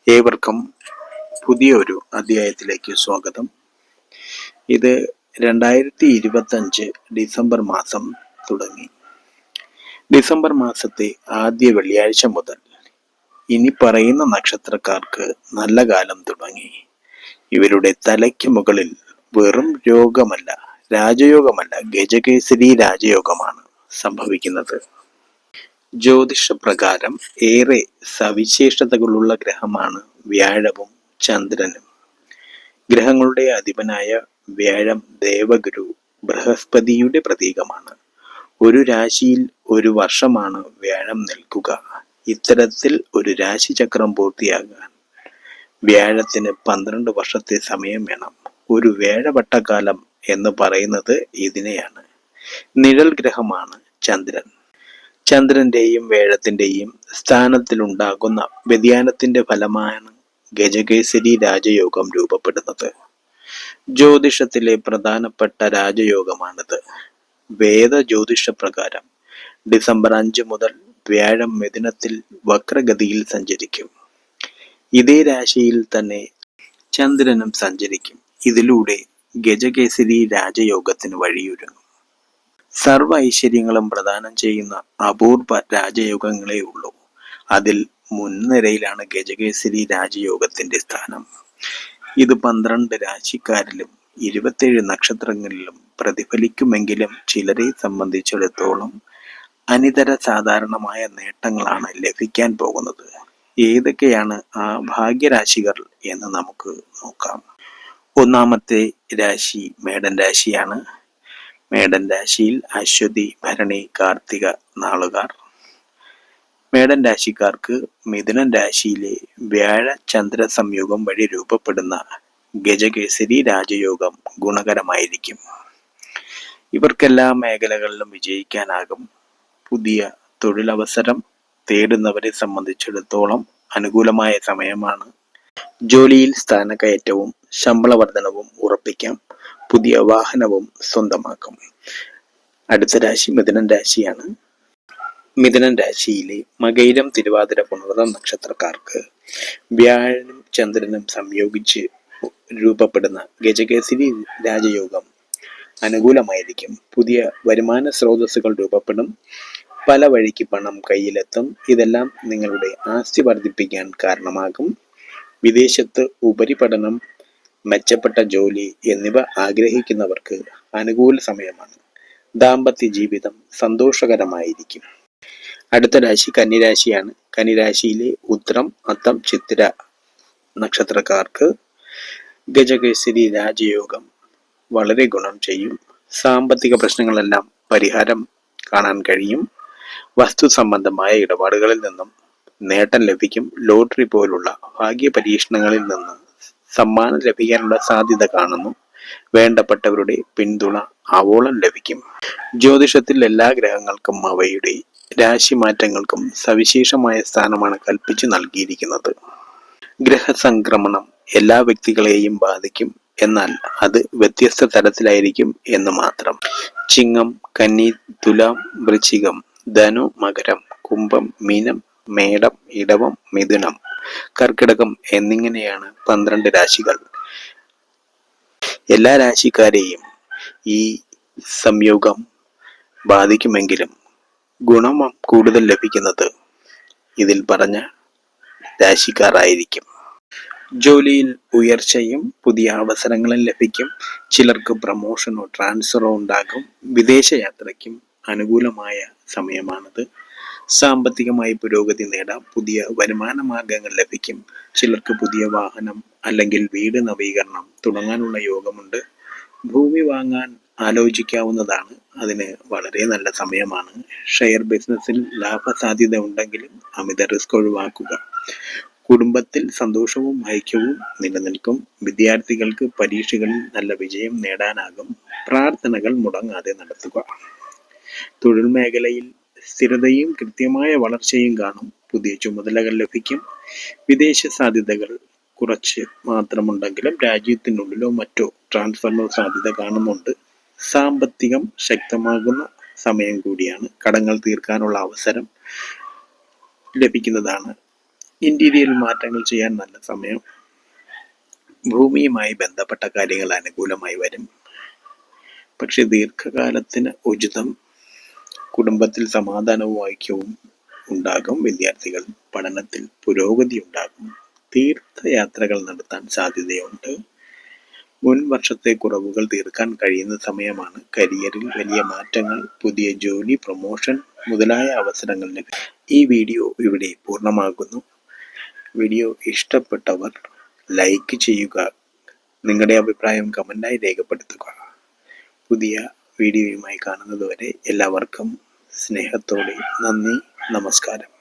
ഏവർക്കും പുതിയൊരു അധ്യായത്തിലേക്ക് സ്വാഗതം. ഇത് 2025 ഡിസംബർ മാസം തുടങ്ങി. ഡിസംബർ മാസത്തെ ആദ്യ വെള്ളിയാഴ്ച മുതൽ ഇനി പറയുന്ന നക്ഷത്രക്കാർക്ക് നല്ല കാലം തുടങ്ങി. ഇവരുടെ തലയ്ക്ക് മുകളിൽ വെറും രോഗമല്ല, രാജയോഗമല്ല, ഗജകേസരി രാജയോഗമാണ് സംഭവിക്കുന്നത്. ജ്യോതിഷപ്രകാരം ഏറെ സവിശേഷതകളുള്ള ഗ്രഹമാണ് വ്യാഴവും ചന്ദ്രനും. ഗ്രഹങ്ങളുടെ അധിപനായ വ്യാഴം ദേവഗുരു ബൃഹസ്പതിയുടെ പ്രതീകമാണ്. ഒരു രാശിയിൽ ഒരു വർഷമാണ് വ്യാഴം നിൽക്കുക. ഇത്തരത്തിൽ ഒരു രാശിചക്രം പൂർത്തിയാകാൻ വ്യാഴത്തിന് 12 വർഷത്തെ സമയം വേണം. ഒരു വ്യാഴവട്ടക്കാലം എന്ന് പറയുന്നത് ഇതിനെയാണ്. നിഴൽ ഗ്രഹമാണ് ചന്ദ്രൻ. ചന്ദ്രന്റെയും വ്യാഴത്തിന്റെയും സ്ഥാനത്തിലുണ്ടാകുന്ന വ്യതിയാനത്തിന്റെ ഫലമാണ് ഗജകേസരി രാജയോഗം രൂപപ്പെടുന്നത്. ജ്യോതിഷത്തിലെ പ്രധാനപ്പെട്ട രാജയോഗമാണിത്. വേദ ജ്യോതിഷപ്രകാരം ഡിസംബർ 5 മുതൽ വ്യാഴം മിഥുനത്തിൽ വക്രഗതിയിൽ സഞ്ചരിക്കും. ഇതേ രാശിയിൽ തന്നെ ചന്ദ്രനും സഞ്ചരിക്കും. ഇതിലൂടെ ഗജകേസരി രാജയോഗത്തിന് വഴിയൊരുങ്ങും. സർവ ഐശ്വര്യങ്ങളും പ്രദാനം ചെയ്യുന്ന അപൂർവ രാജയോഗങ്ങളേ ഉള്ളൂ. അതിൽ മുൻനിരയിലാണ് ഗജകേസരി രാജയോഗത്തിന്റെ സ്ഥാനം. ഇത് 12 രാശിക്കാരിലും 27 നക്ഷത്രങ്ങളിലും പ്രതിഫലിക്കുമെങ്കിലും ചിലരെ സംബന്ധിച്ചിടത്തോളം അനിതര സാധാരണമായ നേട്ടങ്ങളാണ് ലഭിക്കാൻ പോകുന്നത്. ഏതൊക്കെയാണ് ആ ഭാഗ്യരാശികൾ എന്ന് നമുക്ക് നോക്കാം. ഒന്നാമത്തെ രാശി മേടൻ രാശിയാണ്. മേടൻ രാശിയിൽ അശ്വതി, ഭരണി, കാർത്തിക നാളുകാർ. മേടൻ രാശിക്കാർക്ക് മിഥുനൻ രാശിയിലെ വ്യാഴ ചന്ദ്ര സംയോഗം വഴി രൂപപ്പെടുന്ന ഗജകേസരി രാജയോഗം ഗുണകരമായിരിക്കും. ഇവർക്കെല്ലാ മേഖലകളിലും വിജയിക്കാനാകും. പുതിയ തൊഴിലവസരം തേടുന്നവരെ സംബന്ധിച്ചിടത്തോളം അനുകൂലമായ സമയമാണ്. ജോലിയിൽ സ്ഥാനക്കയറ്റവും ശമ്പള വർധനവും ഉറപ്പിക്കാം. പുതിയ വാഹനവും സ്വന്തമാക്കും. അടുത്ത രാശി മിഥുനൻ രാശിയാണ്. മിഥുനൻ രാശിയിലെ മകയിരം, തിരുവാതിര, പുണർതം നക്ഷത്രക്കാർക്ക് വ്യാഴനും ചന്ദ്രനും സംയോഗിച്ച് രൂപപ്പെടുന്ന ഗജകേസരി രാജയോഗം അനുകൂലമായിരിക്കും. പുതിയ വരുമാന സ്രോതസ്സുകൾ രൂപപ്പെടും. പല വഴിക്ക് പണം കയ്യിലെത്തും. ഇതെല്ലാം നിങ്ങളുടെ ആസ്തി വർദ്ധിപ്പിക്കാൻ കാരണമാകും. വിദേശത്ത് ഉപരിപഠനം, മെച്ചപ്പെട്ട ജോലി എന്നിവ ആഗ്രഹിക്കുന്നവർക്ക് അനുകൂല സമയമാണ്. ദാമ്പത്യ ജീവിതം സന്തോഷകരമായിരിക്കും. അടുത്ത രാശി കന്നിരാശിയാണ്. കന്നിരാശിയിലെ ഉത്രം, അത്തം, ചിത്തിര നക്ഷത്രക്കാർക്ക് ഗജകേസരി രാജയോഗം വളരെ ഗുണം ചെയ്യും. സാമ്പത്തിക പ്രശ്നങ്ങളെല്ലാം പരിഹാരം കാണാൻ കഴിയും. വസ്തു സംബന്ധമായ ഇടപാടുകളിൽ നിന്നും നേട്ടം ലഭിക്കും. ലോട്ടറി പോലുള്ള ഭാഗ്യ പരീക്ഷണങ്ങളിൽ നിന്ന് സമ്മാനം ലഭിക്കാനുള്ള സാധ്യത കാണുന്നു. വേണ്ടപ്പെട്ടവരുടെ പിന്തുണ ആവോളം ലഭിക്കും. ജ്യോതിഷത്തിൽ എല്ലാ ഗ്രഹങ്ങൾക്കും അവയുടെ രാശിമാറ്റങ്ങൾക്കും സവിശേഷമായ സ്ഥാനമാണ് കൽപ്പിച്ചു നൽകിയിരിക്കുന്നത്. ഗ്രഹസംക്രമണം എല്ലാ വ്യക്തികളെയും ബാധിക്കും. എന്നാൽ അത് വ്യത്യസ്ത തരത്തിലായിരിക്കും എന്ന് മാത്രം. ചിങ്ങം, കന്നി, തുലാം, വൃശ്ചികം, ധനു, മകരം, കുംഭം, മീനം, മേടം, ഇടവം, മിഥുനം, കർക്കിടകം എന്നിങ്ങനെയാണ് 12 രാശികൾ. എല്ലാ രാശിക്കാരെയും ഈ സംയോഗം ബാധിക്കുമെങ്കിലും ഗുണം കൂടുതൽ ലഭിക്കുന്നത് ഇതിൽ പറഞ്ഞ രാശിക്കാരായിരിക്കും. ജോലിയിൽ ഉയർച്ചയും പുതിയ അവസരങ്ങളും ലഭിക്കും. ചിലർക്ക് പ്രമോഷനോ ട്രാൻസ്ഫറോ ഉണ്ടാകും. വിദേശയാത്രയ്ക്കും അനുകൂലമായ സമയമാണിത്. സാമ്പത്തികമായി പുരോഗതി നേടാം. പുതിയ വരുമാന മാർഗങ്ങൾ ലഭിക്കും. ചിലർക്ക് പുതിയ വാഹനം അല്ലെങ്കിൽ വീട് നവീകരണം തുടങ്ങാനുള്ള യോഗമുണ്ട്. ഭൂമി വാങ്ങാൻ ആലോചിക്കാവുന്നതാണ്. അതിന് വളരെ നല്ല സമയമാണ്. ഷെയർ ബിസിനസ്സിൽ ലാഭസാധ്യത ഉണ്ടെങ്കിലും അമിത റിസ്ക് ഒഴിവാക്കുക. കുടുംബത്തിൽ സന്തോഷവും ഐക്യവും നിലനിൽക്കും. വിദ്യാർത്ഥികൾക്ക് പരീക്ഷകളിൽ നല്ല വിജയം നേടാനാകും. പ്രാർത്ഥനകൾ മുടങ്ങാതെ നടത്തുക. തൊഴിൽ മേഖലയിൽ സ്ഥിരതയും കൃത്യമായ വളർച്ചയും കാണും. പുതിയ ചുമതലകൾ ലഭിക്കും. വിദേശ സാധ്യതകൾ കുറച്ച് മാത്രമുണ്ടെങ്കിലും രാജ്യത്തിനുള്ളിലോ മറ്റോ ട്രാൻസ്ഫറിനോ സാധ്യത കാണുന്നുണ്ട്. സാമ്പത്തികം ശക്തമാകുന്ന സമയം കൂടിയാണ്. കടങ്ങൾ തീർക്കാനുള്ള അവസരം ലഭിക്കുന്നതാണ്. ഇന്റീരിയൽ മാറ്റങ്ങൾ ചെയ്യാൻ നല്ല സമയം. ഭൂമിയുമായി ബന്ധപ്പെട്ട കാര്യങ്ങൾ അനുകൂലമായി വരും. പക്ഷെ ദീർഘകാലത്തിന് ഉചിതം. കുടുംബത്തിൽ സമാധാനവും ഐക്യവും ഉണ്ടാകും. വിദ്യാർത്ഥികൾ പഠനത്തിൽ പുരോഗതി ഉണ്ടാകും. തീർത്ഥയാത്രകൾ നടത്താൻ സാധ്യതയുണ്ട്. മുൻ വർഷത്തെ കുറവുകൾ തീർക്കാൻ കഴിയുന്ന സമയമാണ്. കരിയറിൽ വലിയ മാറ്റങ്ങൾ, പുതിയ ജോലി, പ്രൊമോഷൻ മുതലായ അവസരങ്ങൾ ലഭിക്കും. ഈ വീഡിയോ ഇവിടെ പൂർണ്ണമാകുന്നു. വീഡിയോ ഇഷ്ടപ്പെട്ടവർ ലൈക്ക് ചെയ്യുക. നിങ്ങളുടെ അഭിപ്രായം കമന്റായി രേഖപ്പെടുത്തുക. പുതിയ വീഡിയോയുമായി കാണുന്നതുവരെ എല്ലാവർക്കും സ്നേഹത്തോടെ നന്ദി, നമസ്കാരം.